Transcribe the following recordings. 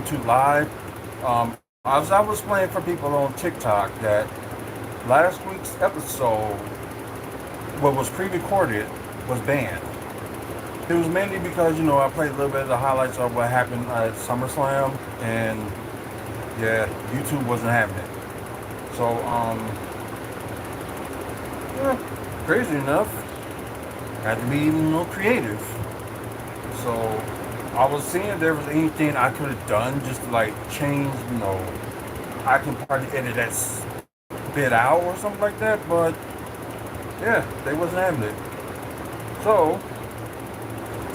YouTube Live. As I was playing for people on TikTok that last week's episode, what was pre-recorded, was banned. It was mainly because, I played a little bit of the highlights of what happened at SummerSlam, and yeah, YouTube wasn't having it. So, yeah, crazy enough, had to be even more creative. So, I was seeing if there was anything I could have done just to like change, I can probably edit that bit out or something like that, but yeah, they wasn't having it. So,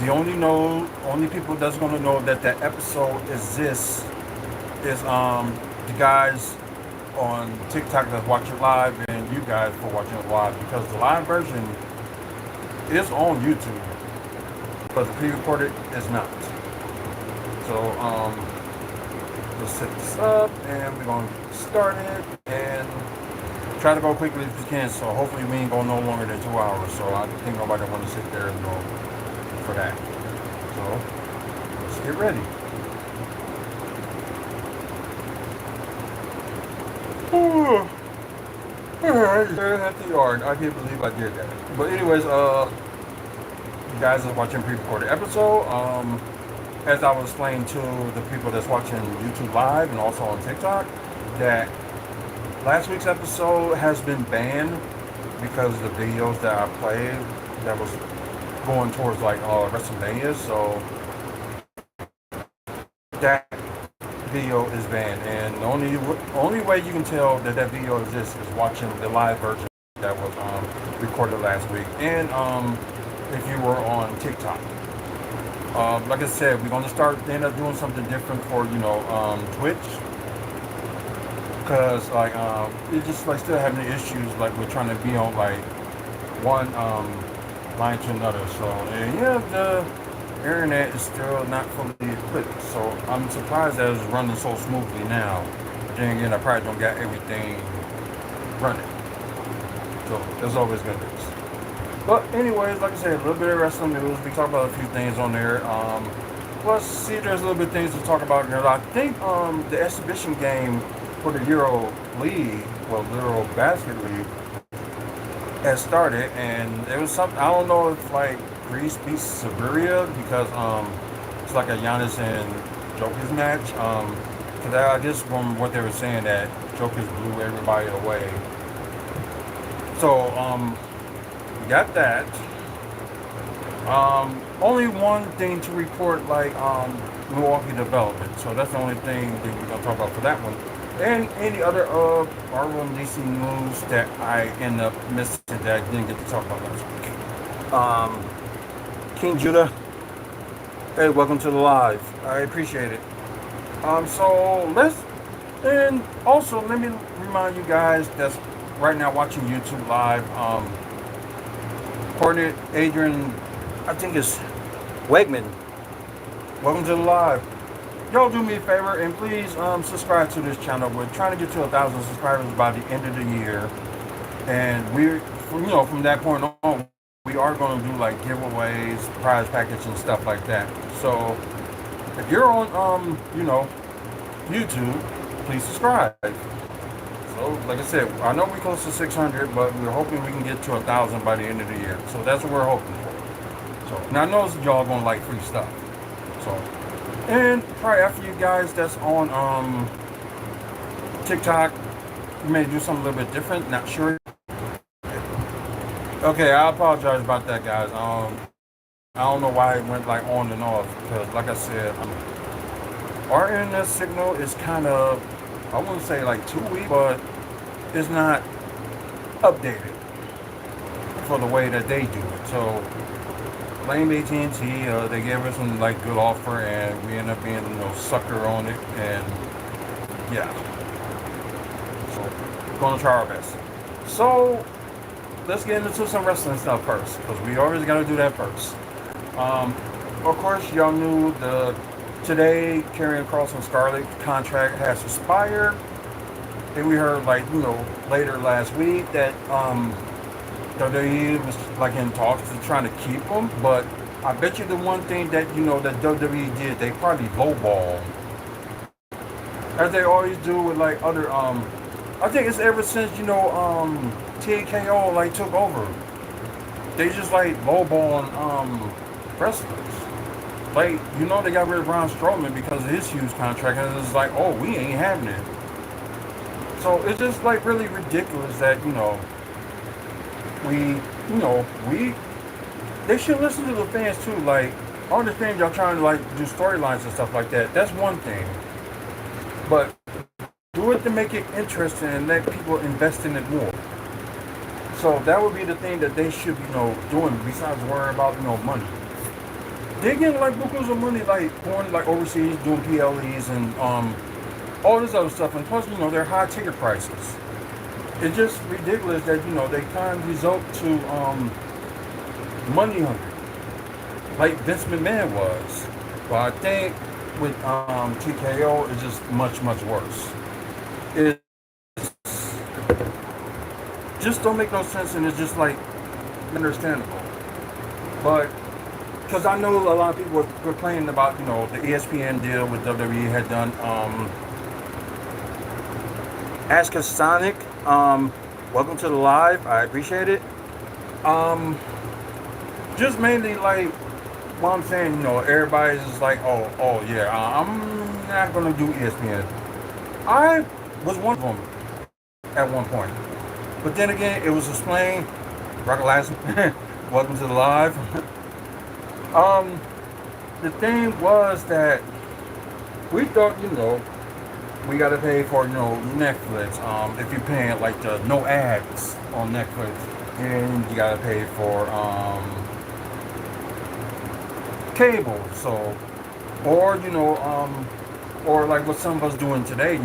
the only people that's gonna know that that episode exists is the guys on TikTok that's watching live and you guys for watching it live, because the live version is on YouTube, but the pre-recorded is not. So we'll set this up and we're gonna start it and try to go quickly if we can. So hopefully we ain't go no longer than 2 hours. So I think nobody want to sit there and go for that. So let's get ready. I just at the yard. I can't believe I did that. But anyways, you guys are watching pre-recorded episode. As I was explaining to the people that's watching YouTube Live and also on TikTok, that last week's episode has been banned because the videos that I played that was going towards like WrestleMania. So that video is banned, and the only way you can tell that that video exists is watching the live version that was recorded last week, and if you were on TikTok. Like I said, we're gonna end up doing something different for Twitch, because like it's just like still having issues like we're trying to be on like one line to another. So and yeah, the internet is still not fully equipped, so I'm surprised that it's running so smoothly now. But then again, I probably don't got everything running, so there's always gonna be. But anyways, like I said, a little bit of wrestling news. We talked about a few things on there. Plus, see, there's a little bit of things to talk about here. I think the exhibition game for the Euro League, well, Euro Basket League, has started, and it was something, I don't know if like Greece beats Serbia because it's like a Giannis and Jokic match. Because I guess from what they were saying that Jokic blew everybody away. So we got that. Only one thing to report, like Milwaukee development. So that's the only thing that we're gonna talk about for that one. And any other Marvel and DC news that I end up missing that I didn't get to talk about last week. King Judah, hey, welcome to the live. I appreciate it. So and also let me remind you guys that's right now watching YouTube Live. Coordinate Adrian, I think it's Wegman. Welcome to the live. Y'all do me a favor and please subscribe to this channel. We're trying to get to 1,000 subscribers by the end of the year, and we're from that point on we are going to do like giveaways, prize package, and stuff like that. So if you're on YouTube, please subscribe. So like I said, I know we're close to 600, but we're hoping we can get to 1,000 by the end of the year. So that's what we're hoping for. So now I know y'all gonna like free stuff. So and probably after you guys that's on TikTok, you may do something a little bit different. Not sure. Okay, I apologize about that, guys. I don't know why it went like on and off, because like I said, our internet signal is kind of, I wouldn't say like too weak, but it's not updated for the way that they do it. So blame AT&T. They gave us some like good offer, and we end up being sucker on it, and yeah. So we're gonna try our best. So let's get into some wrestling stuff first, because we always got to do that first. Of course, y'all knew today Karrion Kross and Scarlett contract has expired. And we heard later last week that WWE was like in talks to trying to keep them. But I bet you the one thing that that WWE did, they probably lowballed as they always do with like other I think it's ever since TKO like took over. They just like lowballing wrestlers. Like, they got rid of Braun Strowman because of his huge contract, and it's like, oh, we ain't having it. So it's just like really ridiculous that we we they should listen to the fans too. Like, I understand y'all trying to like do storylines and stuff like that. That's one thing, but do it to make it interesting and let people invest in it more. So that would be the thing that they should be, doing besides worrying about, money. They getting like bukus of money, like going like overseas, doing PLEs and all this other stuff, and plus, they're high ticket prices. It's just ridiculous that they kind of result to money hungry, like Vince McMahon was. But I think with TKO, it's just much worse. It just don't make no sense, and it's just like understandable. But because I know a lot of people were complaining about the ESPN deal with WWE had done. Ask us Sonic, welcome to the live. I appreciate it. Just mainly like what I'm saying. Everybody's just like, oh yeah, I'm not gonna do ESPN. I was one of them at one point. But then again, it was explained. Rocket Lassen, welcome to the live. The thing was that we thought, we gotta pay for, Netflix. If you're paying like the no ads on Netflix, and you gotta pay for cable. So, or or like what some of us doing today,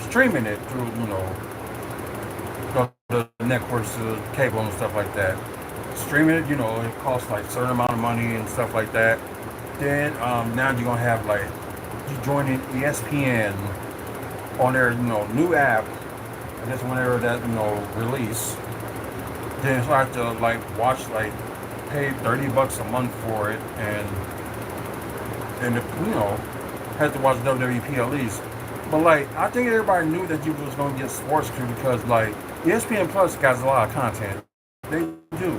streaming it through, the networks, cable and stuff like that. Streaming it, it costs like a certain amount of money and stuff like that. Then now you're gonna have like you joining ESPN on their new app. I guess whenever that release, then so I have to like watch like pay $30 a month for it, and have to watch WWE PLEs. But like I think everybody knew that you was gonna get sports crew because like ESPN Plus got a lot of content. They do.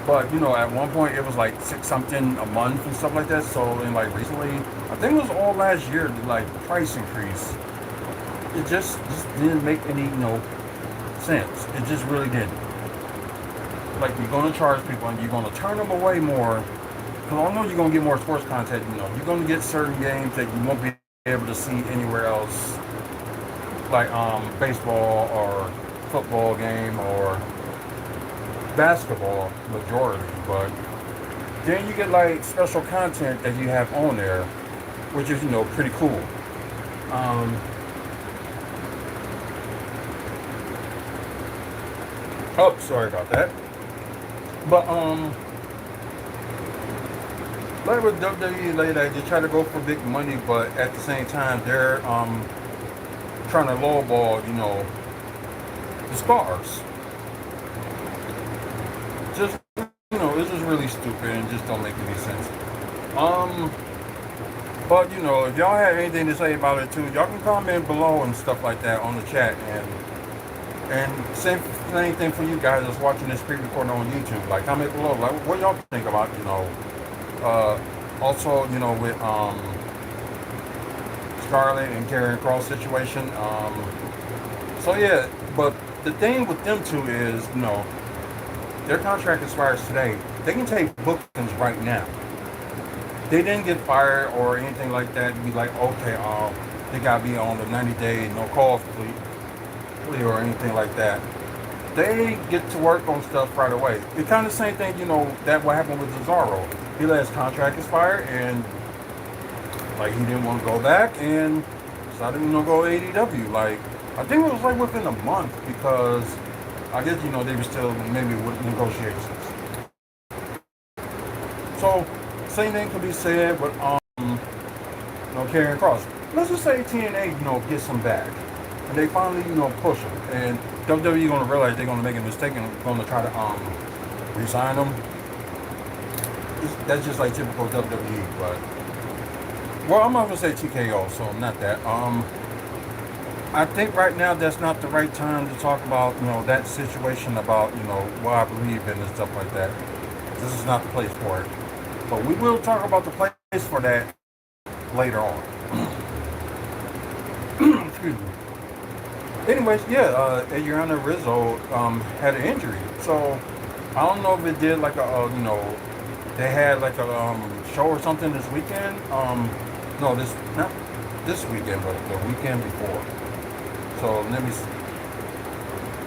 But at one point it was like $6 something a month and stuff like that. So and like recently, I think it was all last year, like price increase. It just didn't make any sense. It just really didn't. Like you're gonna charge people and you're gonna turn them away more. Because I know you're gonna get more sports content. You're gonna get certain games that you won't be able to see anywhere else, like baseball or football game or basketball majority. But then you get like special content that you have on there, which is pretty cool. Oh, sorry about that. But like with WWE, like they try to go for big money, but at the same time they're trying to lowball, the stars. Just it's just really stupid and just don't make any sense. But if y'all have anything to say about it too, y'all can comment below and stuff like that on the chat, and same thing for you guys that's watching this pre-recording on YouTube. Like comment below, like what y'all think about also with Scarlett and Karrion Kross situation. So yeah, but the thing with them two is their contract expires today. They can take bookings right now. They didn't get fired or anything like that to be like, okay, they gotta be on the 90-day no call plea or anything like that. They get to work on stuff right away. It's kind of the same thing, that what happened with Cesaro. He let his contract expire and like he didn't want to go back and decided to go to AEW. Like I think it was like within a month because I guess they were still maybe with negotiations. So same thing could be said with Karrion Kross. Let's just say TNA gets him back and they finally push him, and WWE gonna realize they're gonna make a mistake and gonna try to resign him. That's just like typical WWE, but Well, I'm not gonna say TKO, so not that. I think right now that's not the right time to talk about that situation about what I believe in and stuff like that. This is not the place for it. But we will talk about the place for that later on. Excuse me. Anyways, yeah, Adriana Rizzo had an injury, so I don't know if it did like they had like a show or something this weekend. No, this not this weekend, but the weekend before. So let me.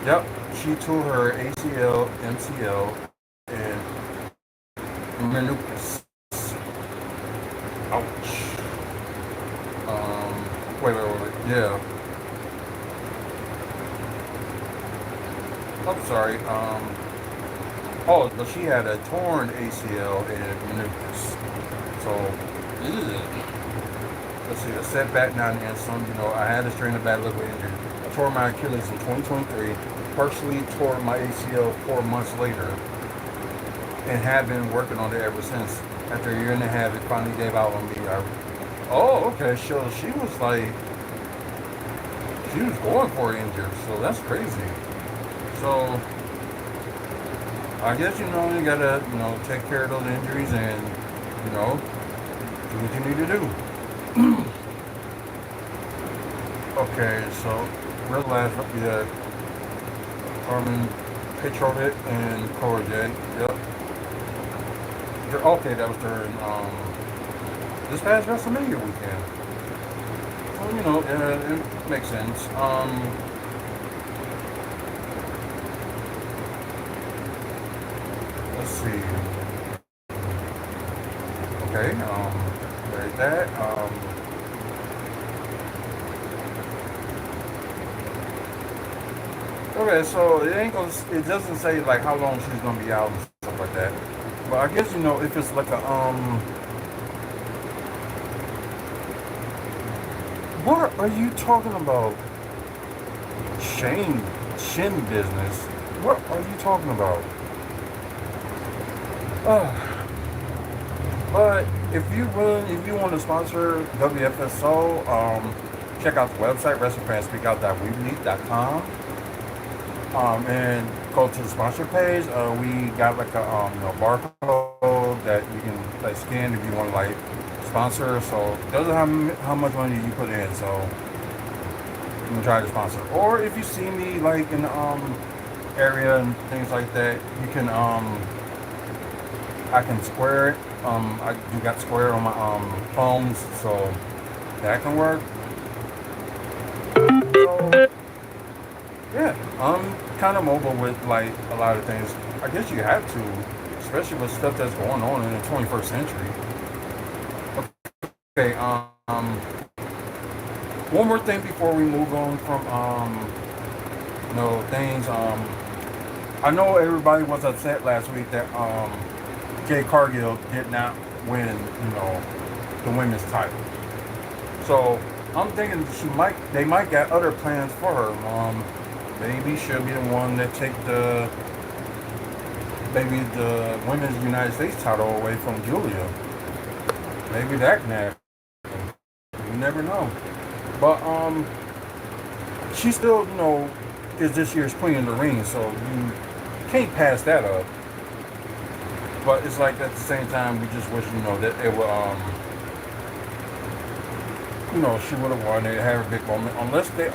Yep, she tore her ACL, MCL, and meniscus. Ouch. Wait. Yeah. I'm sorry. But she had a torn ACL and meniscus. So, let's see, a setback, not an insult. I had a strain of bad liver injury. I tore my Achilles in 2023, partially tore my ACL 4 months later, and have been working on it ever since. After a year and a half, it finally gave out on me. Okay, so she was going for an injury, so that's crazy. So, I guess you gotta take care of those injuries and do what you need to do. Okay, so real last, yeah, Carmen Petrovic and Korjay. Yep. Okay, that was during this past WrestleMania weekend. Well, it makes sense. Let's see. Okay, there's that. Okay, so it doesn't say like how long she's gonna be out and stuff like that. But I guess if it's like a what are you talking about? Shin business. What are you talking about? But if you want to sponsor WFSO, check out the website wrestlingfanspeakout.weebly.com, and go to the sponsor page. We got like a barcode that you can like scan if you want to like sponsor. So it doesn't how much money you put in. So you can try to sponsor. Or if you see me like in the area and things like that, you can I can square it. I do got Square on my phones, so that can work. So yeah, I'm kind of mobile with like a lot of things. I guess you have to, especially with stuff that's going on in the 21st century. Okay, one more thing before we move on from things. I know everybody was upset last week that Jay Cargill did not win, the women's title. So I'm thinking they might got other plans for her. Maybe she'll be the one that take the women's United States title away from Julia. Maybe that can happen. You never know. But she still, is this year's queen in the ring, so you can't pass that up. But it's like at the same time, we just wish, that it would, she would have won. They have a big moment, unless they,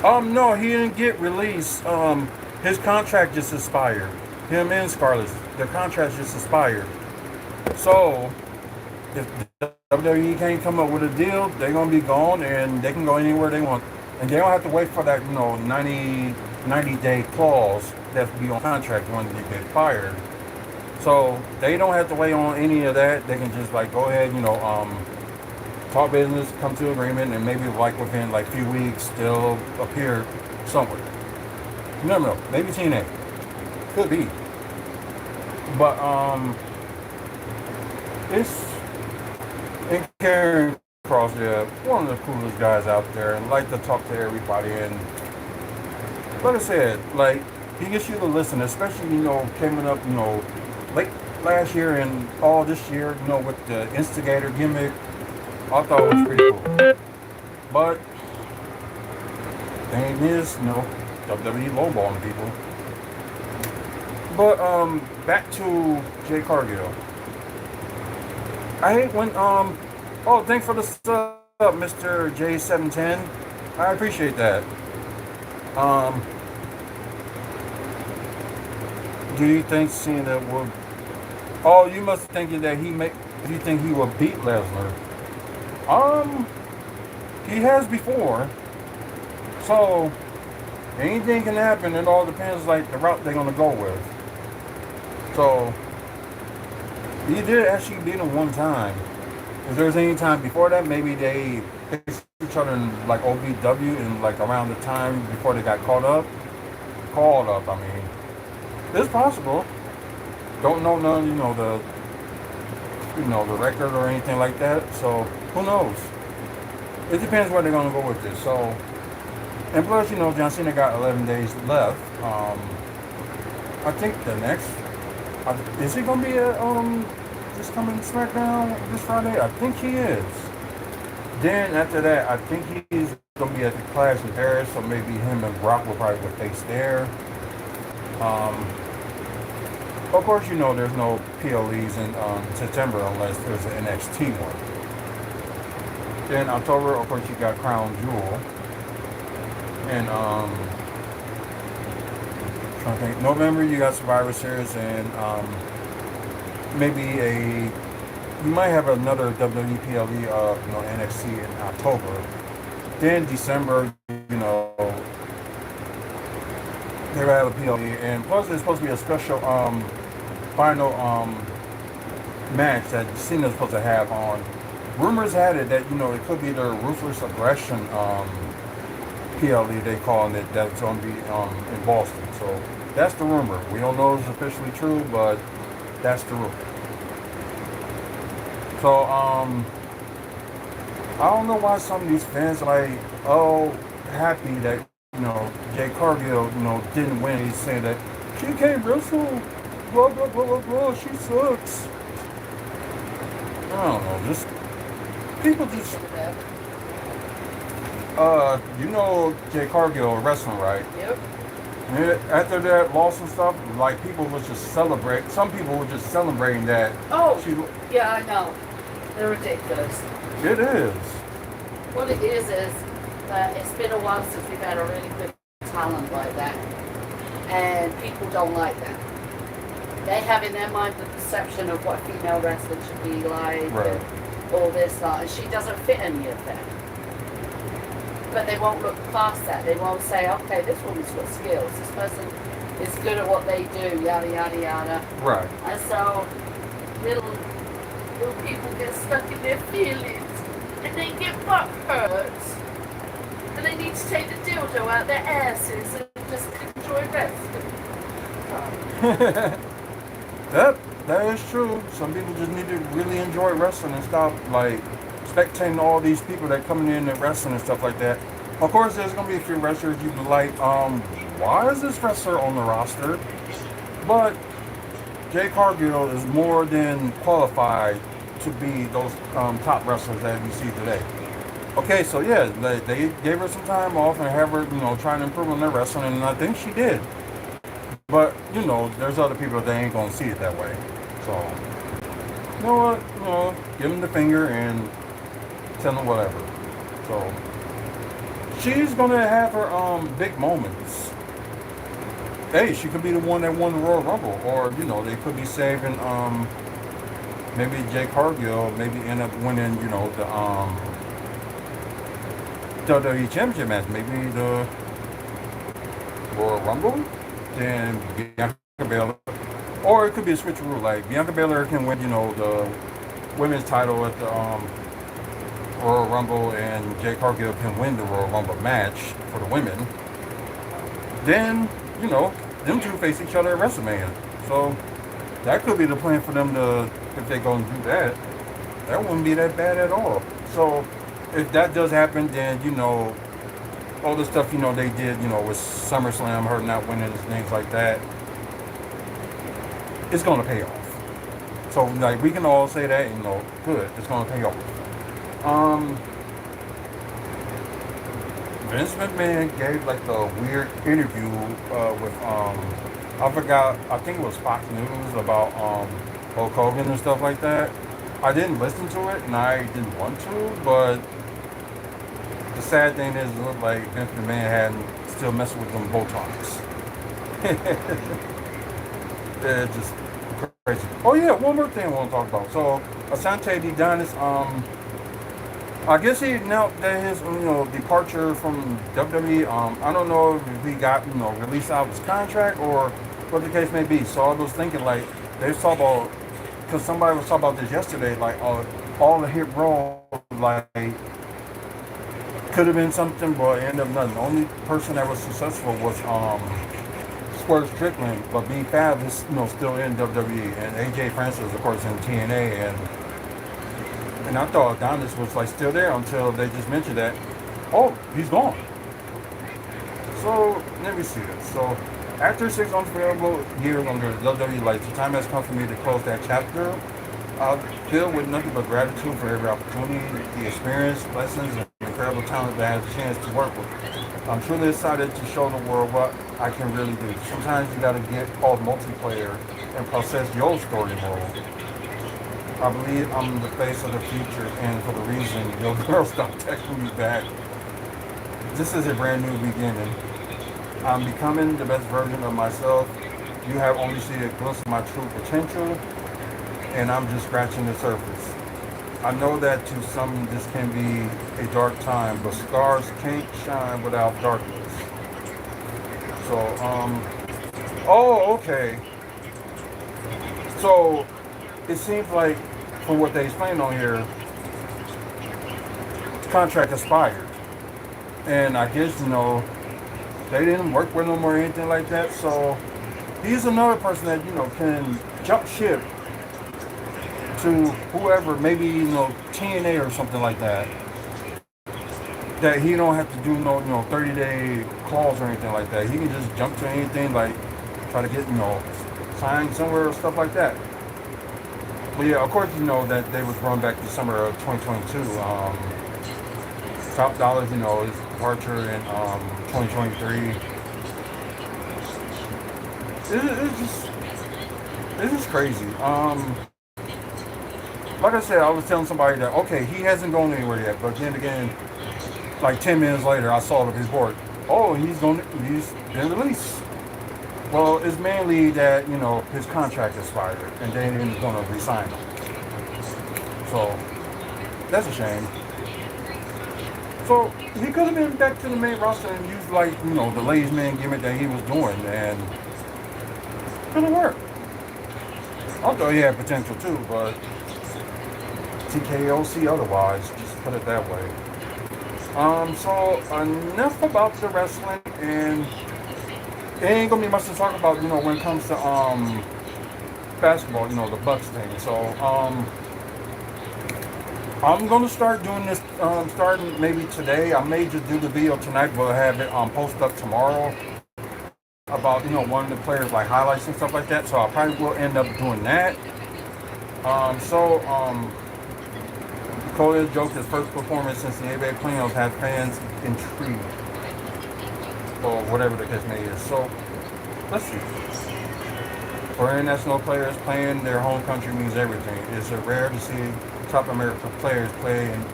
no, he didn't get released. His contract just expired. Him and Scarlett, their contract just expired. So if WWE can't come up with a deal, they're gonna be gone, and they can go anywhere they want, and they don't have to wait for that, 90-day clause that to be on contract when they get fired. So they don't have to wait on any of that. They can just like go ahead, talk business, come to agreement, and maybe like within like few weeks they'll appear somewhere. You never know. Maybe TNA. Could be. But it's in Karen Cross, yeah, one of the coolest guys out there, and like to talk to everybody. And like I said, like he gets you to listen, especially coming up, late last year and all this year, with the instigator gimmick, I thought it was pretty cool. But thing is, WWE lowballing people. But back to Jay Cargill. I hate when oh, thanks for the sub, Mr. J710. I appreciate that. Um, do you think seeing that will? Oh, you must be thinking that you think he will beat Lesnar? Um, he has before. So anything can happen. It all depends like the route they're gonna go with. So he did actually beat him one time. If there's any time before that, maybe they faced each other in like OVW and like around the time before they got caught up. Called up, I mean. It's possible. Don't know none, the record or anything like that. So who knows? It depends where they're gonna go with this. So and plus, John Cena got 11 days left. I think the next is he gonna be at this coming SmackDown this Friday? I think he is. Then after that, I think he's gonna be at the Clash in Paris, so maybe him and Brock will probably go face there. Of course, there's no PLEs in September unless there's an NXT one. Then October, of course, you got Crown Jewel. And trying to think, November you got Survivor Series and maybe you might have another WWE PLE NXT in October. Then December, they will have a PLE, and plus there's supposed to be a special final match that Cena's supposed to have on. Rumors had it that it could be the Ruthless Aggression PLE they calling it, that's going to be in Boston. So that's the rumor. We don't know if it's officially true, but that's the rumor. So I don't know why some of these fans are like, oh, happy that Jay Cargill didn't win. He's saying that she can't wrestle, blah blah blah blah blah. She sucks. I don't know. Just people just. Jay Cargill wrestling, right? Yep. And after that loss and stuff, like people was just celebrate. Some people were just celebrating that. Oh, yeah, I know. They're ridiculous. It is. What it is that it's been a while since we've had a really good talent like that, and people don't like that. They have in their mind the perception of what female wrestling should be like, right, and all this stuff, and she doesn't fit any of that. But they won't look past that. They won't say, okay, this woman's got skills. This person is good at what they do, yada, yada, yada. Right. And so little people get stuck in their feelings and they get butt hurts. And they need to take the dildo out their asses and just enjoy wrestling. That is true. Some people just need to really enjoy wrestling and stop like spectating all these people that coming in and wrestling and stuff like that. Of course, there's gonna be a few wrestlers you be like, why is this wrestler on the roster? But Jay Cargill is more than qualified to be those top wrestlers that we see today. Okay, so yeah, they gave her some time off and have her, trying to improve on their wrestling, and I think she did. But there's other people that ain't gonna see it that way. So you know what? Give them the finger and tell them whatever. So she's gonna have her big moments. Hey, she could be the one that won the Royal Rumble, or they could be saving maybe Jay Cargill maybe end up winning the WWE Championship match, maybe the Royal Rumble, then Bianca Belair, or it could be a switcheroo, like Bianca Belair can win the women's title at the Royal Rumble, and Jay Cargill can win the Royal Rumble match for the women. Then them two face each other at WrestleMania. So that could be the plan for them to, if they're going to do that. That wouldn't be that bad at all. So if that does happen, then all the stuff they did with SummerSlam, her not winning and things like that, it's going to pay off. So like we can all say that, good, it's gonna pay off. Um, Vince McMahon gave like the weird interview with I forgot, I think it was Fox News about Hulk Hogan and stuff like that. I didn't listen to it and I didn't want to, but the sad thing is it looked like Vince McMahon hadn't still messing with them Botox. It's just crazy. Oh yeah, one more thing I want to talk about. So Asante D. Donis, I guess he announced that his departure from WWE. I don't know if he got released out of his contract or what the case may be. So I was thinking like they was talking about, because somebody was talking about this yesterday, like all the hit roles like could have been something, but ended up nothing. The only person that was successful was Swerve Strickland, but B Fab is still in WWE, and AJ Francis of course in TNA, and I thought Adonis was like still there until they just mentioned that, oh, he's gone. So let me see this. So after 6 unforgettable years under WWE lights, the time has come for me to close that chapter. I feel with nothing but gratitude for every opportunity, the experience, lessons, and incredible talent that I had a chance to work with. I'm truly excited to show the world what I can really do. Sometimes you gotta get off multiplayer and process your story mode. I believe I'm the face of the future, and for the reason your girl stopped texting me back. This is a brand new beginning. I'm becoming the best version of myself. You have only seen a glimpse of my true potential, and I'm just scratching the surface. I know that to some this can be a dark time, but stars can't shine without darkness. So, oh, okay. So, it seems like, from what they explained on here, the contract expired. And I guess, they didn't work with him or anything like that. So, he's another person that, can jump ship to whoever, maybe, TNA or something like that. That he don't have to do no 30-day clause or anything like that. He can just jump to anything, like try to get signed somewhere or stuff like that. But yeah, of course that they was run back to summer of 2022. Top Dollars, his departure in 2023. It's just crazy. Like I said, I was telling somebody that okay, he hasn't gone anywhere yet, but then again, like 10 minutes later, I saw the report. Oh, he's been released. Well, it's mainly that his contract expired, and they ain't going to resign him. So that's a shame. So he could have been back to the main roster and used like the ladies man gimmick that he was doing, and could have worked. I thought he had potential too, but TKOC otherwise. Just put it that way. So enough about the wrestling, and it ain't gonna be much to talk about, when it comes to basketball, the Bucks thing. So I'm gonna start doing this, starting maybe today. I may just do the video tonight, but have it post up tomorrow about one of the players like highlights and stuff like that. So I probably will end up doing that. Cole Joker's first performance since the NBA playoffs had fans intrigued, or whatever the case may be. So, let's see. For international players, playing their home country means everything. It's rare to see top American players play in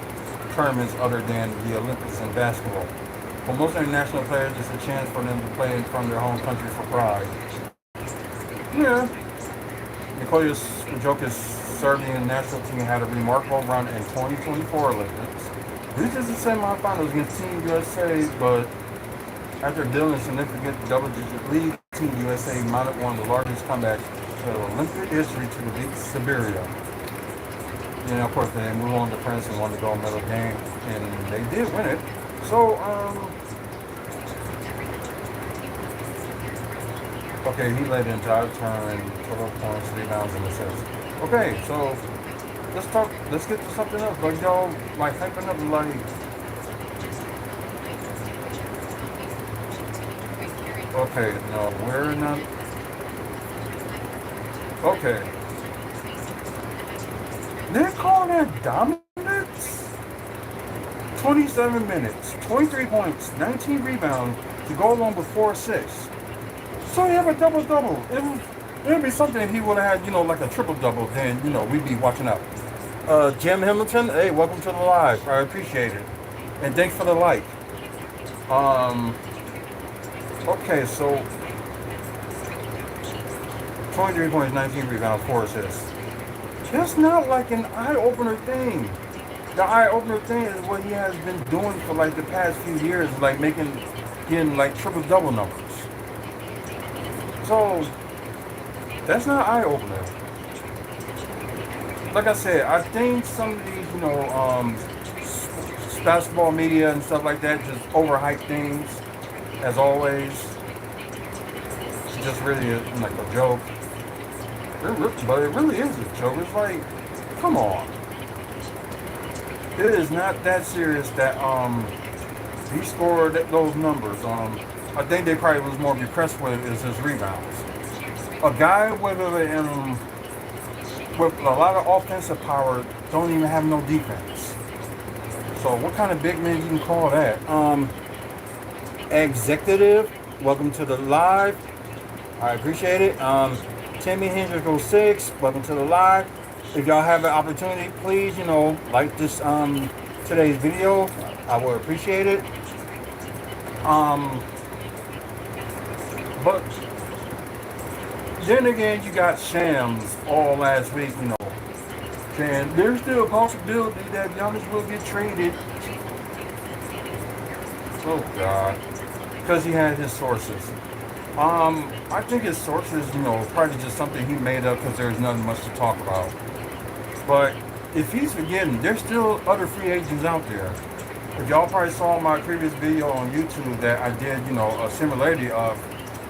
tournaments other than the Olympics in basketball. For most international players, it's a chance for them to play from their home country for pride. Yeah. Nikola Jokic Serbian national team had a remarkable run in 2024 Olympics. This is the semifinals against Team USA, but after dealing significant double-digit lead, Team USA mounted one of the largest comebacks in Olympic history to defeat Siberia. And of course, they moved on to France and won the gold medal game, and they did win it. So, okay, he led the entire tournament, total points, rebounds, and assists. Okay, so let's get to something else. Like y'all like hyping up like okay, no, we're not okay. They call that dominance? 27 minutes, 23 points, 19 rebounds to go along with 4 assists. So you have a double-double. It'd be something if he would have had, like a triple-double, then, we'd be watching out. Jim Hamilton, hey, welcome to the live. I appreciate it. And thanks for the like. Okay, so 23 points, 19 rebounds, 4 assists. That's not like an eye-opener thing. The eye-opener thing is what he has been doing for like the past few years, like getting like triple-double numbers. So that's not eye-opener. Like I said, I think some of these, basketball media and stuff like that just overhype things, as always. It's just really like a joke. But it really is a joke. It's like, come on. It is not that serious that he scored those numbers. I think they probably was more impressed with is his rebounds. A guy with a lot of offensive power don't even have no defense. So what kind of big man you can call that? Executive, welcome to the live. I appreciate it. Timmy Hendrick 06, welcome to the live. If y'all have an opportunity, please, like this today's video. I would appreciate it. But then again, you got Shams all last week, saying there's still a possibility that Giannis will get traded. Oh God, because he had his sources. I think his sources, probably just something he made up because there's nothing much to talk about. But if he's forgetting, there's still other free agents out there. If y'all probably saw my previous video on YouTube that I did, a similarity of,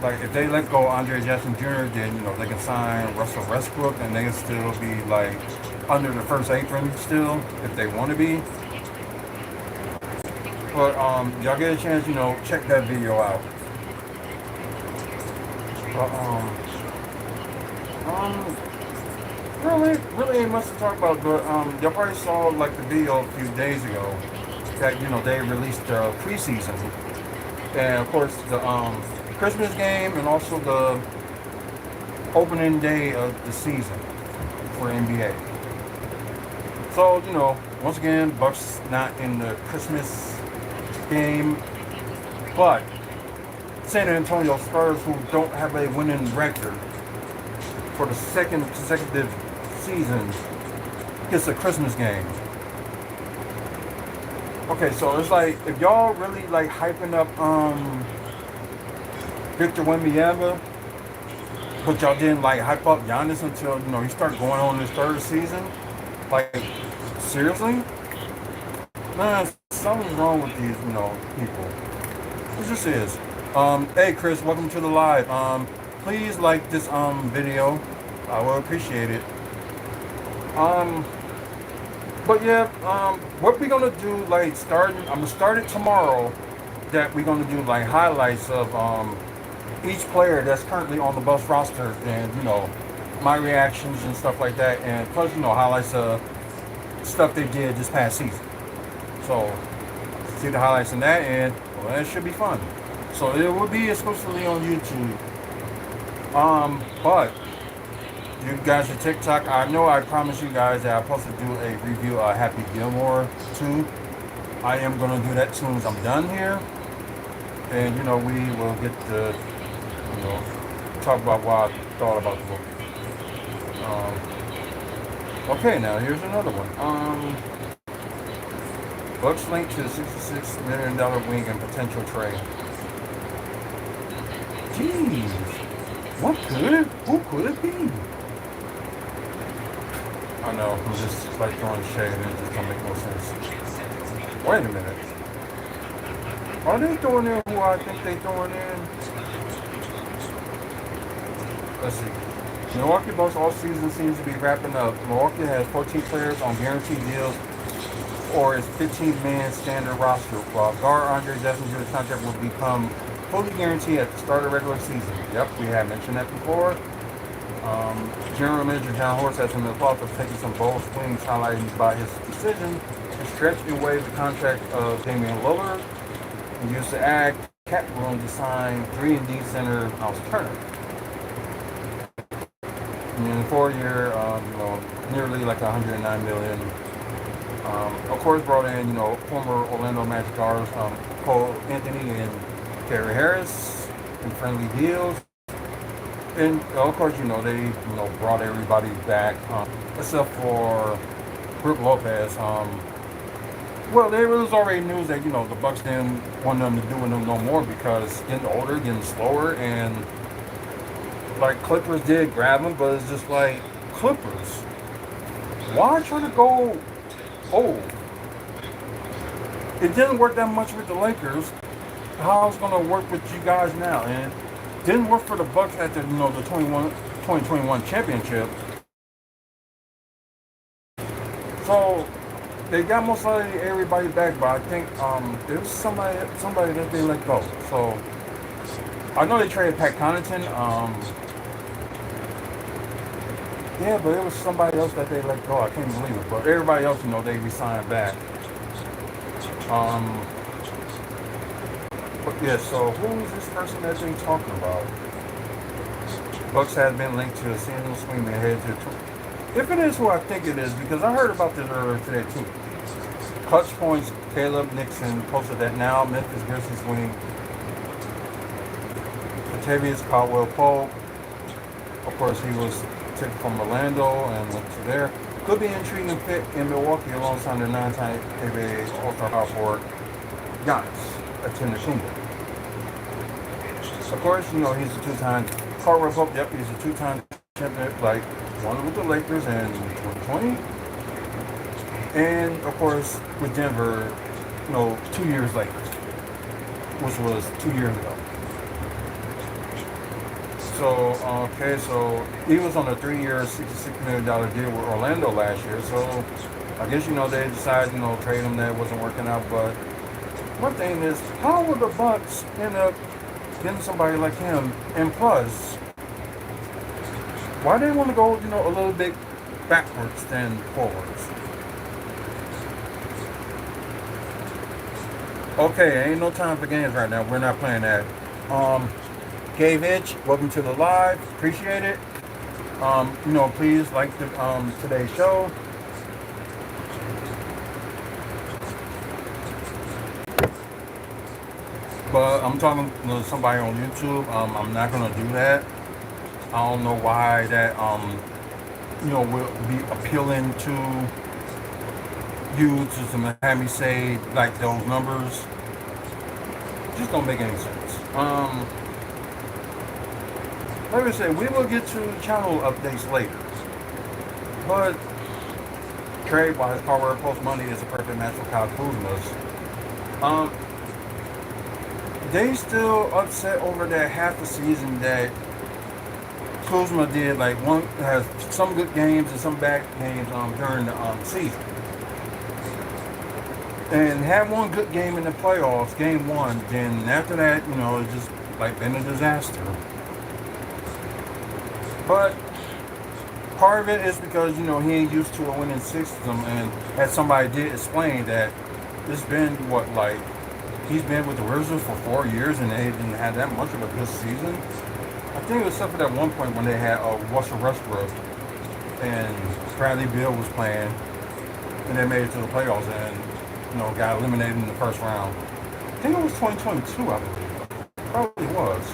like, if they let go Andre Jackson Jr., then, they can sign Russell Westbrook and they can still be, like, under the first apron still, if they want to be. But, y'all get a chance, check that video out. Really ain't much to talk about, but y'all probably saw like the video a few days ago that they released the preseason, and of course the Christmas game and also the opening day of the season for NBA. So once again, Bucks not in the Christmas game, but San Antonio Spurs, who don't have a winning record for the second consecutive season, gets a Christmas game. Okay, so it's like, if y'all really like hyping up Victor Wembanyama, but y'all didn't like hype up Giannis until he started going on his third season, like, seriously? Man, something's wrong with these people. It just is. Hey Chris, welcome to the live. Please like this video. I will appreciate it. But yeah, what we're gonna do, like, I'm gonna start it tomorrow, that we're gonna do like highlights of each player that's currently on the Bucks roster, and my reactions and stuff like that, and plus highlights of stuff they did this past season. So see the highlights in that, and that should be fun. So it will be exclusively on YouTube. But you guys are TikTok. I know I promised you guys that I'm supposed to do a review of Happy Gilmore 2. I am going to do that as soon as I'm done here. And, we will get to, talk about what I thought about the book. Okay, now here's another one. Bucks linked to the $66 million wing and potential trade. Jeez. Who could it be? I know, I'm just like throwing shade and it just don't make no sense. Wait a minute. Are they throwing in who I think they throwing in? Let's see. Milwaukee Bucks all season seems to be wrapping up. Milwaukee has 14 players on guaranteed deals or its 15-man standard roster, while guard Andre Jackson Jr.'s contract will become fully guaranteed at the start of the regular season. Yep, we have mentioned that before. General Manager John Horst has been applauded for taking some bold swings, highlighted by his decision to stretch and waive the contract of Damian Lillard and use the ag cap room to sign 3-and-D center Miles Turner. And in 4 year, nearly like 109 million. Of course, brought in former Orlando Magic guards Cole Anthony and Gary Harris in friendly deals. And of course, they brought everybody back except for Brook Lopez. Well, there was already news that the Bucks didn't want them to do with them no more because getting older, getting slower, and like Clippers did grab him, but it's just like Clippers. Why try to go old? It didn't work that much with the Lakers. How it's gonna work with you guys now? And it didn't work for the Bucks at the the 2021 championship. So they got most likely everybody back, but I think there was somebody that they let go. So I know they traded Pat Connaughton. Yeah, but it was somebody else that they let go. I can't believe it. But everybody else, they re-signed back. But yeah, so who is this person that they're talking about? Bucks has been linked to a seasonal swing ahead to. If it is who I think it is, because I heard about this earlier today too. Clutch points. Caleb Nixon posted that now Memphis Grizzlies wing Latavius Caldwell-Pope. Of course, he was taken from Orlando and went to there. Could be intriguing fit in Milwaukee alongside the 9-time NBA All-Star power forward Giannis attend the Kingdom. Of course, he's a two-time Caldwell Pope. Yep, he's a two-time champion, like one with the Lakers in 2020. And of course, with Denver, 2 years later, which was 2 years ago. So he was on a 3-year, $66 million deal with Orlando last year. So I guess they decided trade him. That wasn't working out. But one thing is, how would the Bucks end up getting somebody like him? And plus, why they want to go a little bit backwards than forwards? Okay, ain't no time for games right now. We're not playing that. Gabe Hitch, welcome to the live. Appreciate it. Please like today's show. But I'm talking to somebody on YouTube. I'm not gonna do that. I don't know why that will be appealing to you to have me say like those numbers. Just don't make any sense. Like I said, we will get to channel updates later. But trade by his power post money is a perfect match for Kyle Kuzma's. They still upset over that half the season that Kuzma did. Like one has some good games and some bad games during the season. And had one good game in the playoffs, game one. Then after that, it's just like been a disaster. But part of it is because, he ain't used to a winning system. And as somebody did explain that it's been, he's been with the Wizards for 4 years and they didn't have that much of a good season. I think it was except for that one point when they had Russell Westbrook and Bradley Beal was playing and they made it to the playoffs and, got eliminated in the first round. I think it was 2022, I believe. Probably was.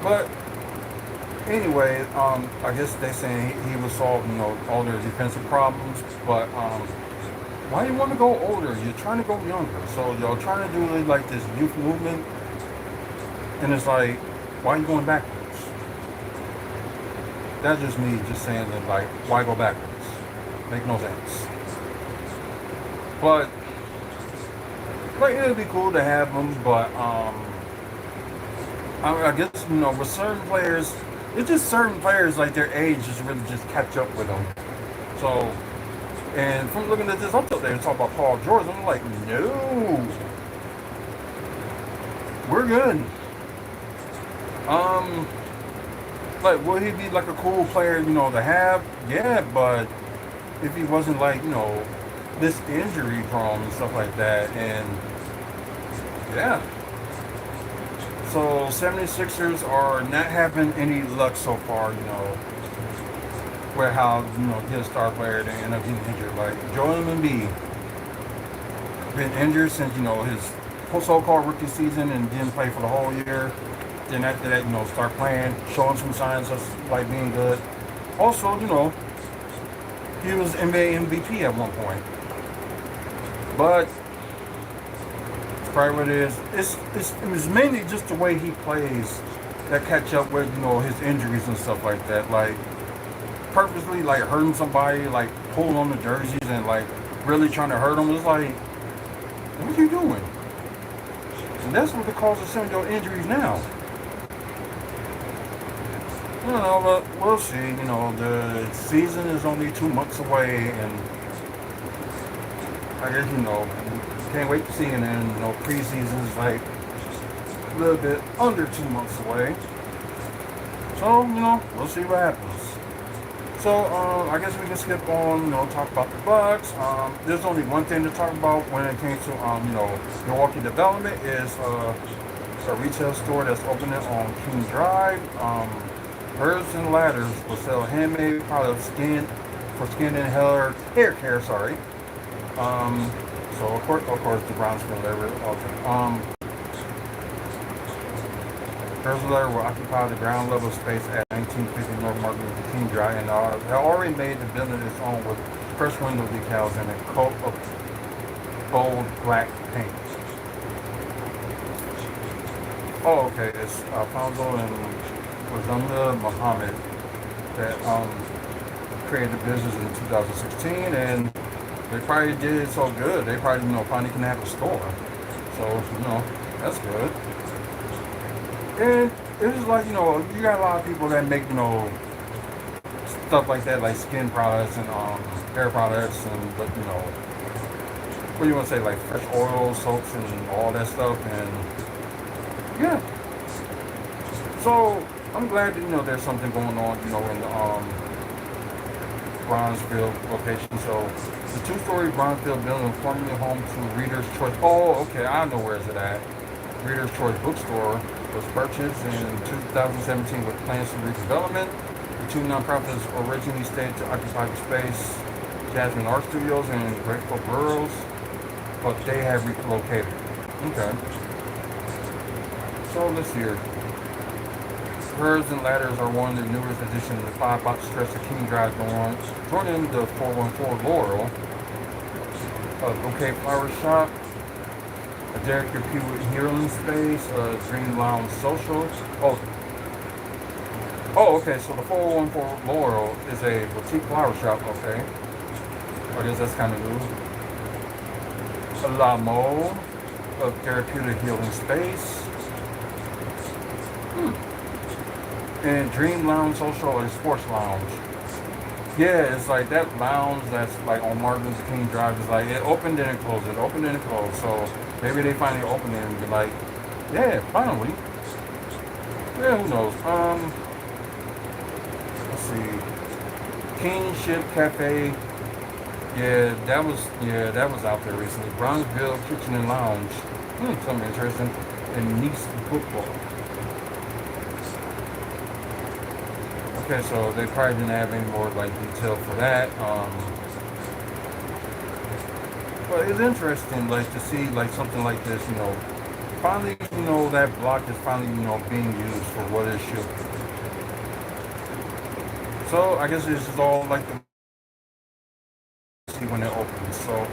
But anyway, I guess they saying he was solving, all their defensive problems. But why do you want to go older? You're trying to go younger. So y'all trying to do like this youth movement, and it's like, why are you going backwards? That's just me just saying that, like, why go backwards? Make no sense. But it would be cool to have them. But I guess, with certain players, it's just certain players, like their age just really just catch up with them. So, and from looking at this, I thought they were talking about Paul George. I'm like, no, we're good. Um, like, would he be like a cool player, to have? Yeah, but if he wasn't like, this injury prone and stuff like that, and yeah. So 76ers are not having any luck so far, where how, get a star player they end up getting injured. Like Joel Embiid been injured since, his so-called rookie season and didn't play for the whole year. Then after that, start playing, showing some signs of like being good. Also, he was NBA MVP at one point. But probably what it is, it's mainly just the way he plays that catch up with, his injuries and stuff like that. Like purposely like hurting somebody, like pulling on the jerseys and like really trying to hurt them. It's like, what are you doing? And that's what causes some of your injuries now. I don't know, but we'll see. The season is only 2 months away, and I guess, can't wait to see it. And then, preseason is like a little bit under 2 months away. So, we'll see what happens. So, I guess we can skip on, talk about the Bucks. There's only one thing to talk about when it came to, Milwaukee development is a retail store that's opening on King Drive. Birds and Ladders will sell handmade products for skin and hair care. Sorry. So of course, the Brownsville area. Okay. Birds and Ladders will occupy the ground level space at 1950 North Martin Luther King Drive, and have already made the building its own with fresh window decals and a coat of bold black paint. Oh, okay. It's Alfonso and Wazunda Muhammad that created the business in 2016, and they probably did so good. They probably finally can have a store. So that's good. And it's like you got a lot of people that make stuff like that, like skin products and hair products, and but what do you want to say, like fresh oil, soaps, and all that stuff, and yeah. So I'm glad that there's something going on in the Bronzeville location. So the two-story Bronzeville building, formerly home to Reader's Choice. Oh, okay, I know where is it at. Reader's Choice Bookstore was purchased in 2017 with plans for redevelopment. The two nonprofits originally stayed to occupy the space, Jasmine Art Studios and Grateful Burrows, but they have relocated. Okay. So let's see here. Birds and Ladders are one of the newest additions to the 5-block stretch of King Drive joining the 414 Laurel, a bouquet flower shop, a Derek Computer Healing Space, a Dream Lounge Social. Oh, okay, so the 414 Laurel is a boutique flower shop, okay. I guess that's kind of new. A La Mole, a Therapeutic Healing Space. And Dream Lounge Social or Sports Lounge. Yeah, it's like that lounge that's like on Martin Luther King Drive. Is like it opened and it closed. It opened and it closed. So maybe they finally opened it and be like, yeah, finally. Yeah, who knows? Let's see. Kingship Cafe. Yeah, that was out there recently. Bronzeville Kitchen and Lounge. Something interesting. And Nice Football. Okay, so they probably didn't have any more like detail for that. But it's interesting, like to see like something like this. Finally, that block is finally, being used for what it should be. So I guess this is all like the see when it opens. So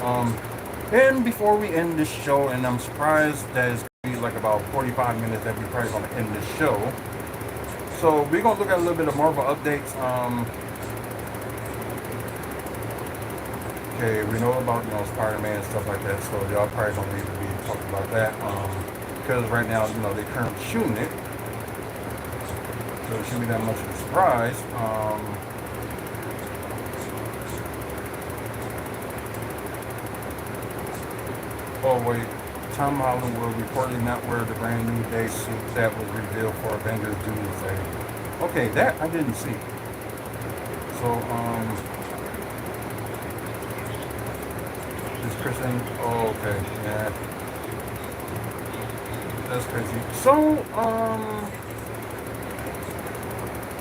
and before we end this show, and I'm surprised that it's gonna be like about 45 minutes that we're probably gonna end this show. So we're gonna look at a little bit of Marvel updates. Okay, we know about Spider-Man and stuff like that, so y'all probably don't need to be talking about that. Because right now, they're currently shooting it. So it shouldn't be that much of a surprise. Oh wait, Tom Holland will reportedly not wear the brand new day suit that was revealed for Avengers Doomsday. Okay, that I didn't see. So, is Chris in? Oh, okay, yeah, that's crazy. So,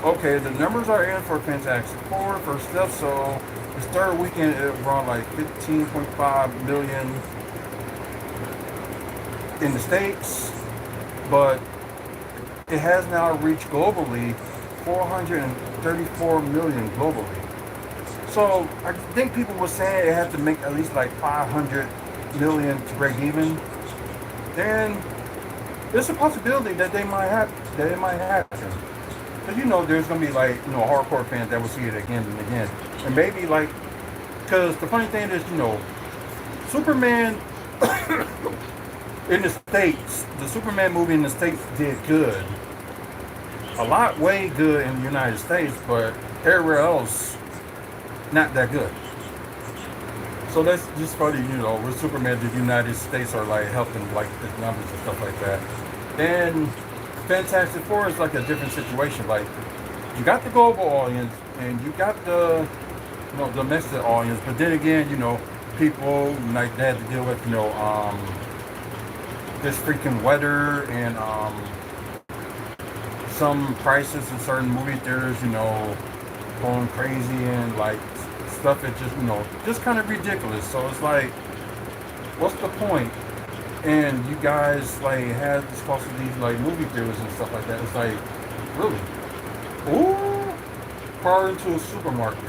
okay, the numbers are in for Fantastic Four first step. So, this third weekend it brought like 15.5 million in the States, but it has now reached globally 434 million globally. So I think people were saying it had to make at least like 500 million to break even. And there's a possibility that it might happen. But there's gonna be like hardcore fans that will see it again and again, and maybe like, because the funny thing is, Superman in the States, the Superman movie in the States did good. A lot way good in the United States, but everywhere else, not that good. So that's just funny, with Superman, the United States are like helping like the numbers and stuff like that. And Fantastic Four is like a different situation. Like, you got the global audience and you got the domestic audience, but then again, people like they had to deal with this freaking weather and some prices in certain movie theaters, going crazy and like stuff that just kind of ridiculous. So it's like, what's the point? And you guys like had supposed to these like movie theaters and stuff like that. It's like, really? Ooh, far into a supermarket.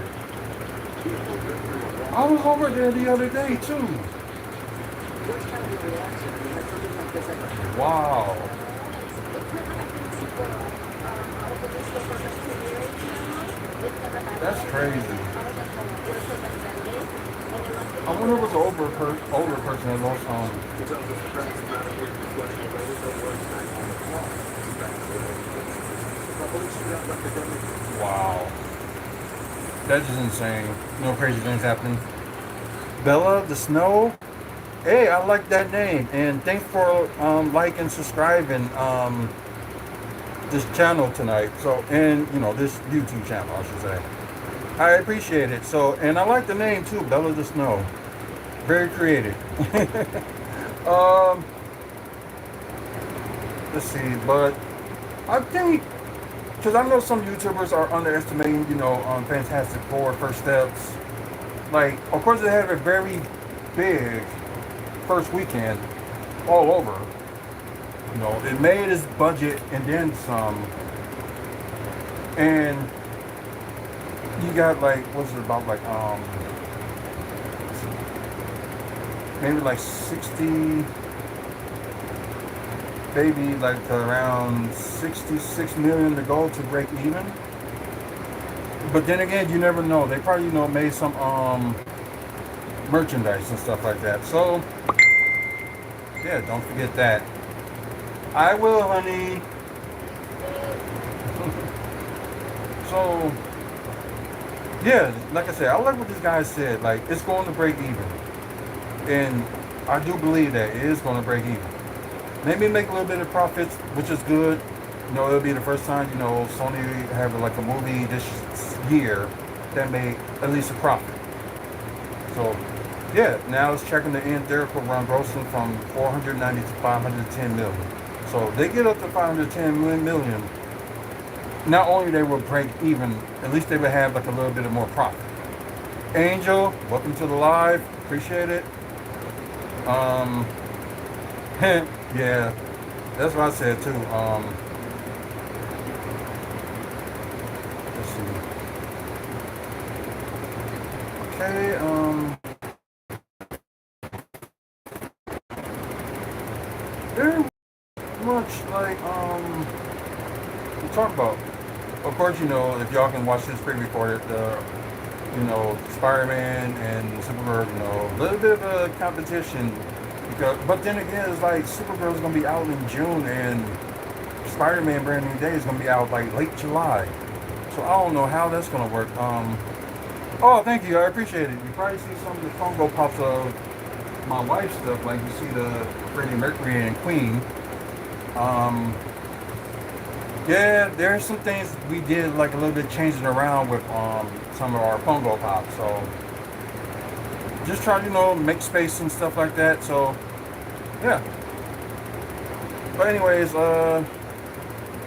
I was over there the other day too. Wow. That's crazy. I wonder if it's an older person that lost Wow. That's just insane. No crazy things happening. Bella the Snow. Hey, I like that name. And thanks for liking, subscribing this channel tonight. So, and this YouTube channel, I should say. I appreciate it. So, and I like the name too, Bella the Snow. Very creative. Let's see, but I think, because I know some YouTubers are underestimating, Fantastic Four first steps. Like, of course, they have a very big first weekend all over. It made its budget and then some. And you got like, what's it about, like, maybe like 60, maybe like around 66 million to go to break even. But then again, you never know. They probably, made some merchandise and stuff like that. So, yeah, don't forget that. I will, honey. So, yeah, like I said, I like what this guy said. Like, it's going to break even. And I do believe that it is going to break even. Maybe make a little bit of profits, which is good. It'll be the first time, Sony have like a movie this year that made at least a profit. So, yeah, now it's checking the end theoretical run grossing from 490 to 510 million. So they get up to 510 million. Not only they will break even, at least they would have like a little bit of more profit. Angel, welcome to the live. Appreciate it. Yeah, that's what I said too. Let's see. Okay, very much like we talked about. Of course, if y'all can watch this pre-recorded, Spider-Man and Supergirl, a little bit of a competition. But then again, it's like Supergirl's gonna be out in June, and Spider-Man Brand New Day is gonna be out like late July. So I don't know how that's gonna work. Oh, thank you, I appreciate it. You probably see some of the Funko Pops of my wife's stuff, like you see the Freddie Mercury and Queen. Um, yeah, there's some things we did like a little bit changing around with some of our Funko Pop. So just try to make space and stuff like that. So yeah. But anyways,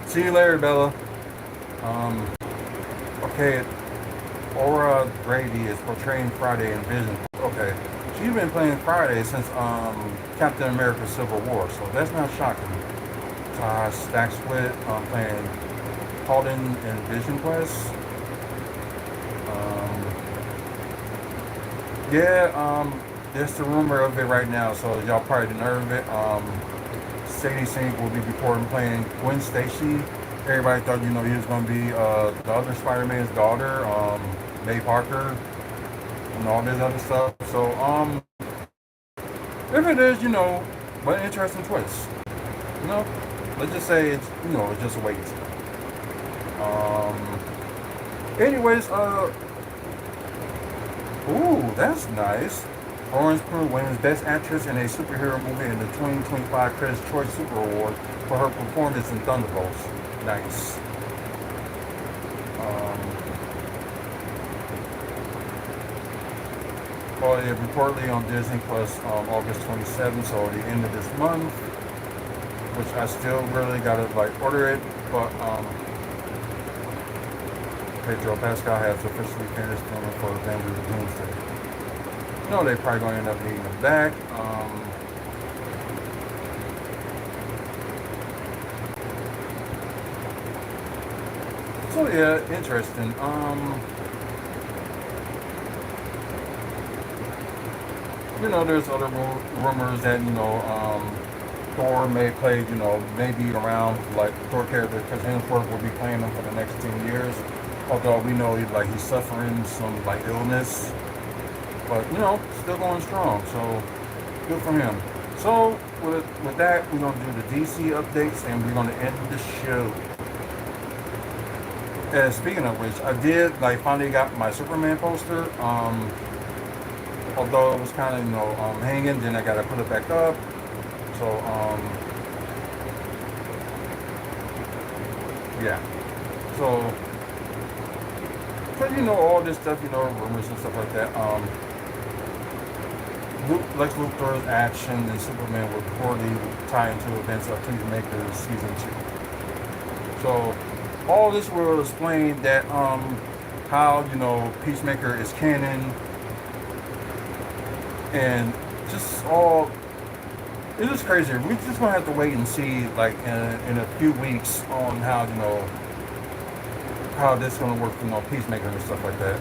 see you later, Bella. Um, okay, Aura Brady is portraying Friday in Vision. Okay, she's been playing Friday since Captain America: Civil War, so that's not shocking. Stack Split playing Halden in Vision Quest. There's the rumor of it right now, so y'all probably didn't heard of it. Sadie Sink will be reporting playing Gwen Stacy. Everybody thought he was going to be the other Spider-Man's daughter, May Parker, and all this other stuff. So if it is, what an interesting twist. Let's just say it's just a wait. Anyways, ooh, that's nice. Florence Pugh wins Best Actress in a Superhero Movie in the 2025 Critics' Choice Super Award for her performance in Thunderbolts. Nice. Well, yeah, reportedly on Disney Plus August 27th, so the end of this month, which I still really gotta order it, but Pedro Pascal has officially finished filming for Avengers Doomsday. They probably gonna end up needing him back. So yeah, interesting. There's other rumors that Thor may play, maybe around Thor character because Hemsworth will be playing him for the next 10 years. Although we know he's suffering some illness, but still going strong. So good for him. So with that, we're gonna do the DC updates and we're gonna end the show. And speaking of which, I did finally got my Superman poster. Although it was kind of hanging, then I gotta put it back up. So yeah. So but all this stuff, rumors and stuff like that. Lex Luthor's action and Superman were poorly tied into events of Peacemaker season 2. So all this will explain that how Peacemaker is canon and just all. It's just crazy. We're just gonna have to wait and see, in a few weeks, on how this is gonna work for Peacemaker and stuff like that.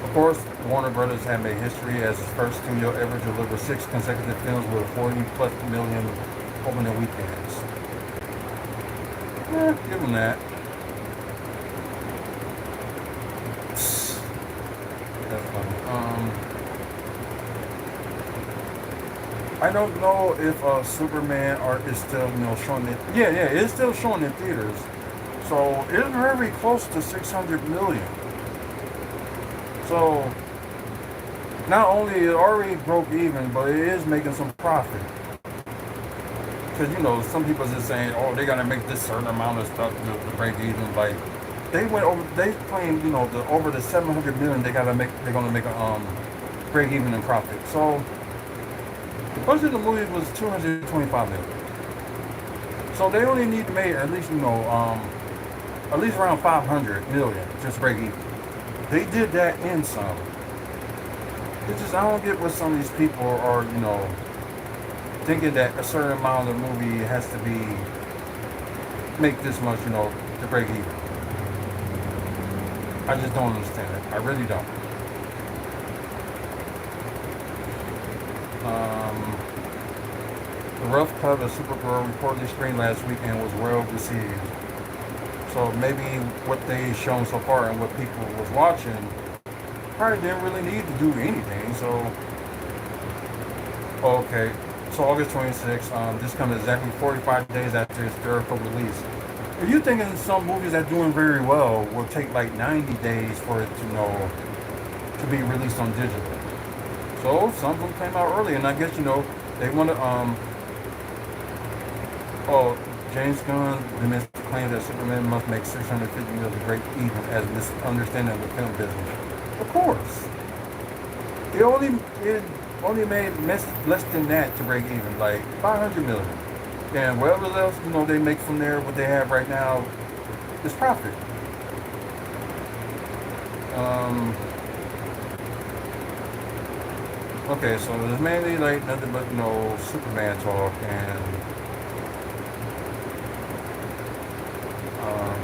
Of course, Warner Brothers have made history as its first studio ever to deliver 6 consecutive films with 40+ million opening weekends. Give them that. That's funny. I don't know if Superman art is still showing it. Yeah, it's still showing in theaters. So it's very close to 600 million. So not only it already broke even, but it is making some profit. Because some people just saying, oh, they gotta make this certain amount of stuff to break even. They claim over the 700 million they're gonna make a break even in profit. So the budget of the movie was 225 million. So they only need to make at least at least around 500 million just break even. They did that in some. It's just, I don't get what some of these people are, thinking that a certain amount of the movie has to be, make this much, to break even. I just don't understand it. I really don't. The rough cut of Supergirl reportedly screened last weekend was well received. So maybe what they shown so far and what people was watching probably didn't really need to do anything. So okay, so August 26th, this comes exactly 45 days after its theatrical release. Are you thinking some movies that are doing very well will take 90 days for it to be released on digital? So some of them came out early, and I guess they want to oh, James Gunn admits to claim that Superman must make 650 million to break even as misunderstanding of the film business. Of course, it only made less than that to break even, like 500 million, and whatever else they make from there, what they have right now, is profit. Um, okay, so there's mainly like nothing but Superman talk and um,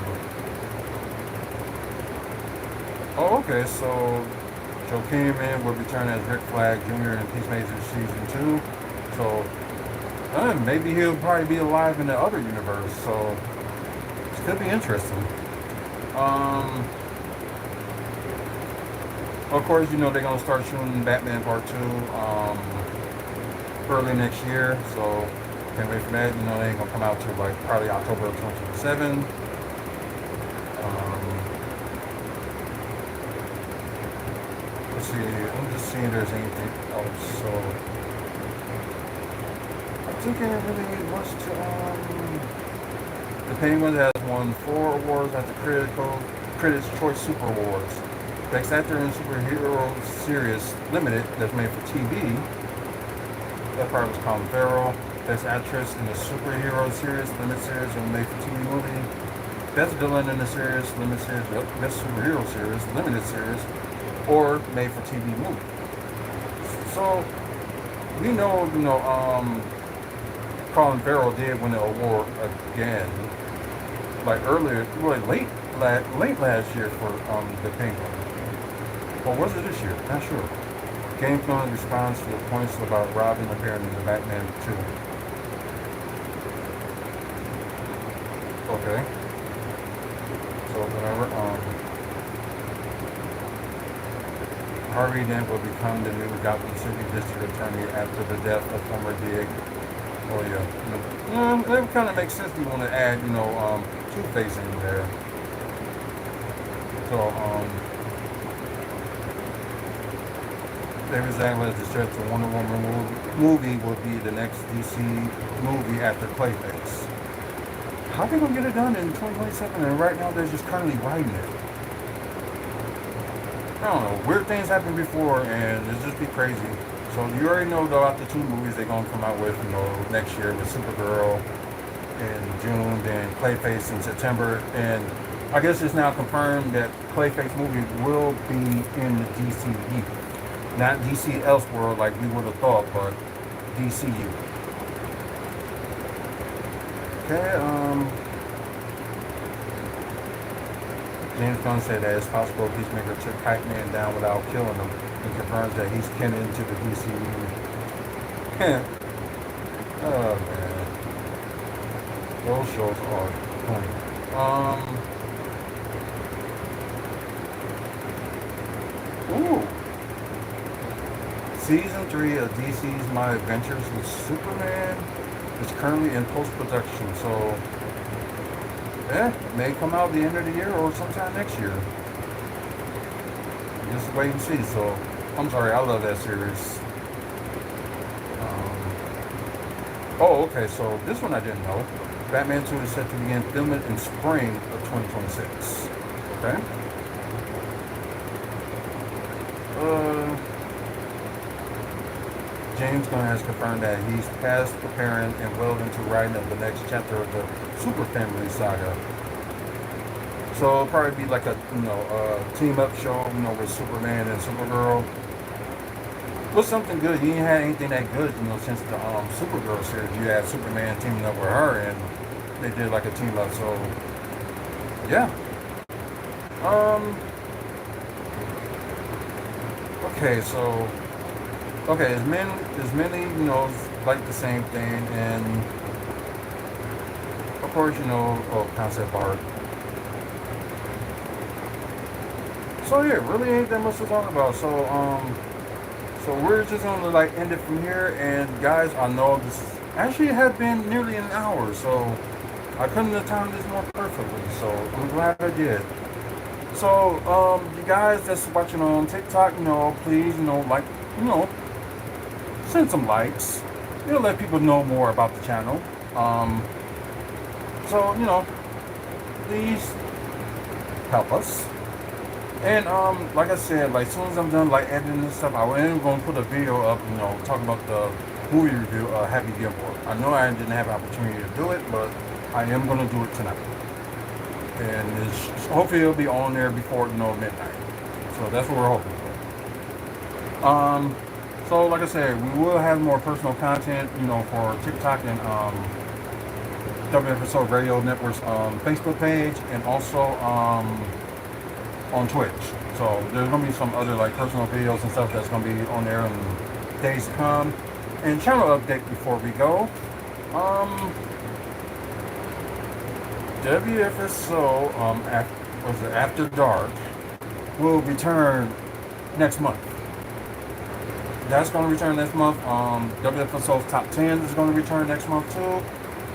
oh, okay, so Joaquin Man will return as Rick Flag Jr. in Peacemaker Season 2. So, maybe he'll probably be alive in the other universe. So, this could be interesting. Um, of course, they're going to start shooting Batman Part 2 early next year. So, can't wait for that. They ain't going to come out till like probably October of 2027. Let's see, I'm just seeing if there's anything else. So, I think it really wants to, the Penguin has won 4 awards at the Critics' Choice Super Awards. Best Actor in Superhero Series Limited, that's made for TV. That part was Colin Farrell. Best Actress in the Superhero Series Limited Series and made for TV movie. Best Villain in the Series Limited Series, Best Superhero Series Limited Series, or made for TV movie. So we know, Colin Farrell did win the award again, like earlier, late last year for the Penguin. Or was it this year? Not sure. Game Film responds to the points about Robin appearing in the Batman 2. Okay. So whatever. Harvey Dent will become the new Gotham City District Attorney after the death of former DA. Oh yeah. It kind of makes sense. We want to add, Two-Face in there. So David Zaslav is said the Wonder Woman movie will be the next DC movie after Clayface. How are they gonna get it done in 2027? And right now they're just currently writing it. I don't know. Weird things happened before, and it's just be crazy. So you already know about the 2 movies they're gonna come out with, next year with Supergirl in June, then Clayface in September, and I guess it's now confirmed that Clayface movie will be in the DCU, not DC Elseworld like we would have thought, but DCU. Okay. James Gunn said that it's possible Peacemaker took Kite Man down without killing him, and confirms that he's kin into the DCU. Oh man, those shows are funny. Ooh, Season 3 of DC's My Adventures with Superman is currently in post-production, so it may come out the end of the year or sometime next year. Just wait and see. So, I'm sorry, I love that series. Oh, okay, so this one I didn't know. Batman 2 is set to begin filming in spring of 2026. Okay. James Gunn has confirmed that he's past preparing and well into writing of the next chapter of the Super Family saga. So it'll probably be like a team up show, with Superman and Supergirl. What's something good? You ain't had anything that good, since the Supergirl series. You had Superman teaming up with her, and they did like a team up. So yeah. Okay, so as many, like the same thing, and of course, concept art. So yeah, really ain't that much to talk about. So we're just gonna end it from here. And guys, I know this actually had been nearly an hour, so I couldn't have timed this more perfectly. So I'm glad I did. So you guys that's watching on TikTok, please, send some likes. Let people know more about the channel. So please help us. And like I said, like as soon as I'm done like editing this stuff, I am gonna put a video up, talking about the movie review of Happy Gilmore. I know I didn't have an opportunity to do it, but I am gonna do it tonight. And hopefully it'll be on there before midnight. So that's what we're hoping for. So like I said, we will have more personal content, for TikTok and WFSO Radio Network's Facebook page, and also on Twitch. So there's gonna be some other like personal videos and stuff that's gonna be on there in days to come. And channel update before we go. WFSO After Dark will return next month. That's going to return next month. WFSO's Top 10 is going to return next month too.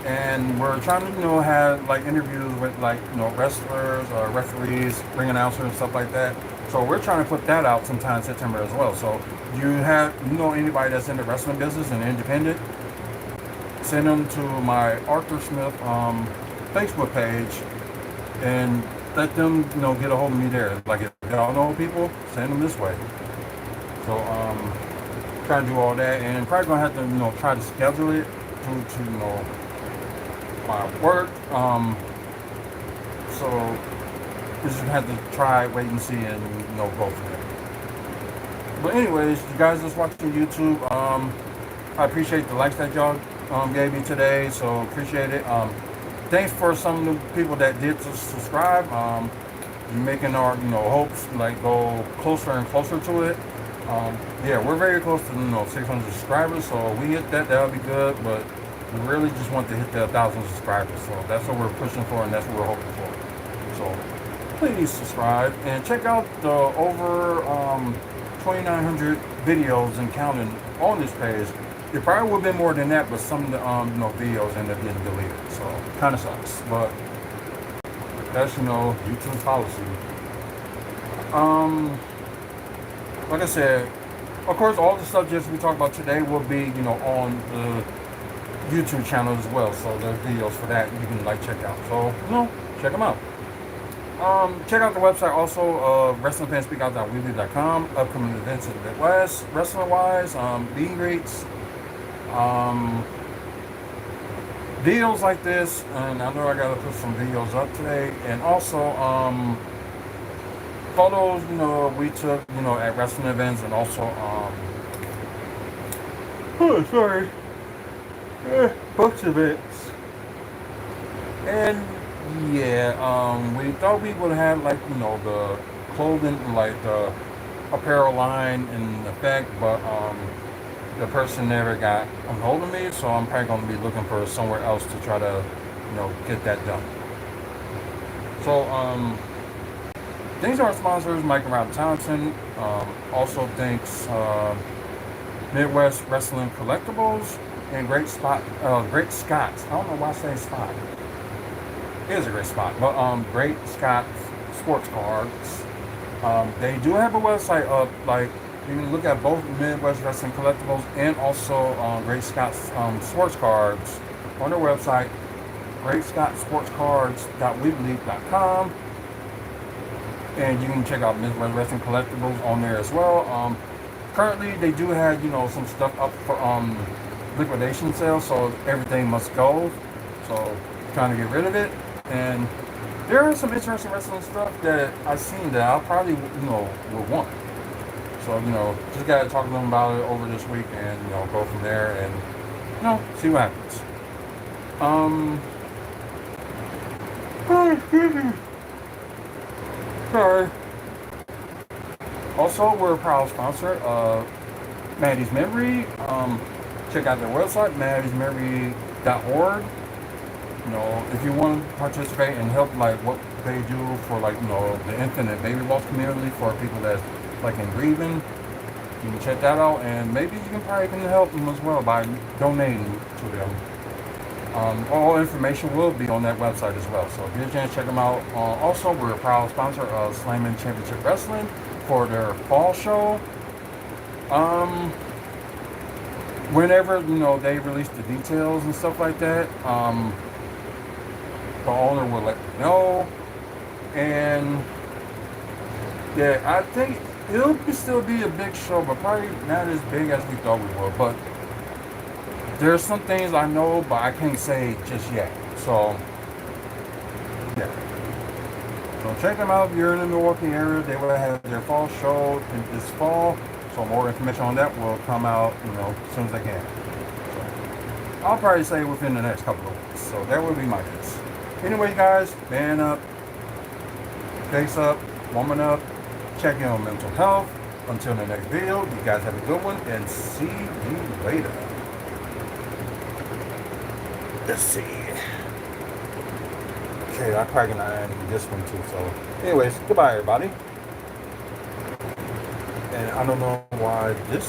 And we're trying to, have like interviews with like, wrestlers, referees, ring announcers and stuff like that. So we're trying to put that out sometime in September as well. So you anybody that's in the wrestling business and independent, send them to my Arthur Smith Facebook page and let them, get a hold of me there. Like if y'all know people, send them this way. So trying to do all that, and probably gonna have to try to schedule it due to my work. So we just have to try, wait and see, and go from there. But anyways, you guys that's watching YouTube, I appreciate the likes that y'all gave me today. So appreciate it. Thanks for some of the people that did subscribe. You're making our hopes like go closer and closer to it. Yeah, we're very close to 600 subscribers, so we hit that, that'll be good, but we really just want to hit the 1,000 subscribers, so that's what we're pushing for and that's what we're hoping for. So please subscribe and check out the over 2,900 videos and counting on this page. It probably would have been more than that, but some of the videos end up getting deleted, so kind of sucks, but that's YouTube's policy. Like I said, of course, all the subjects we talk about today will be, on the YouTube channel as well. So there's videos for that you can check out. So, check them out. Check out the website also, WrestlingFansSpeakOut.weebly.com. Upcoming events in the Midwest, wrestling-wise, meet and greets, videos like this. And I know I got to put some videos up today. And also, photos, we took, at wrestling events, and also, books events. And yeah, we thought we would have the clothing, like the apparel line in effect, but the person never got a hold of me, so I'm probably going to be looking for somewhere else to try to, get that done. So, thanks to our sponsors, Mike and Rob Townsend. Also thanks Midwest Wrestling Collectibles and Great Scots. I don't know why I say spot. It is a great spot, but Great Scots Sports Cards. They do have a website up. Like you can look at both Midwest Wrestling Collectibles and also Great Scots Sports Cards on their website, greatscottsportscards.weebly.com. And you can check out Midwest Wrestling Collectibles on there as well. Currently, they do have, some stuff up for liquidation sale, so everything must go. So, trying to get rid of it. And there is some interesting wrestling stuff that I've seen that I probably, would want. So, just got to talk to them about it over this week and, go from there and, see what happens. Sorry. Also, we're a proud sponsor of Maddie's Memory. Check out their website, maddiesmemory.org. If you want to participate and help, what they do for, the infant and baby loss community for people that's, in grieving, you can check that out, and maybe you can help them as well by donating to them. All information will be on that website as well, so if you get a chance, check them out. Also, we're a proud sponsor of Slammin' Championship Wrestling for their fall show. whenever they release the details and stuff like that, the owner will let me know. And yeah, I think still be a big show, but probably not as big as we thought we would. But there's some things I know, but I can't say just yet. So yeah. So check them out if you're in the Milwaukee area. They will have their fall show in this fall. So more information on that will come out, as soon as I can. So I'll probably say within the next couple of weeks. So that would be my guess. Anyway, guys, man up, face up, woman up, check in on mental health. Until the next video, you guys have a good one and see you later. Let's see. Okay, I'm probably gonna end this one too. So, anyways, goodbye, everybody. And I don't know why this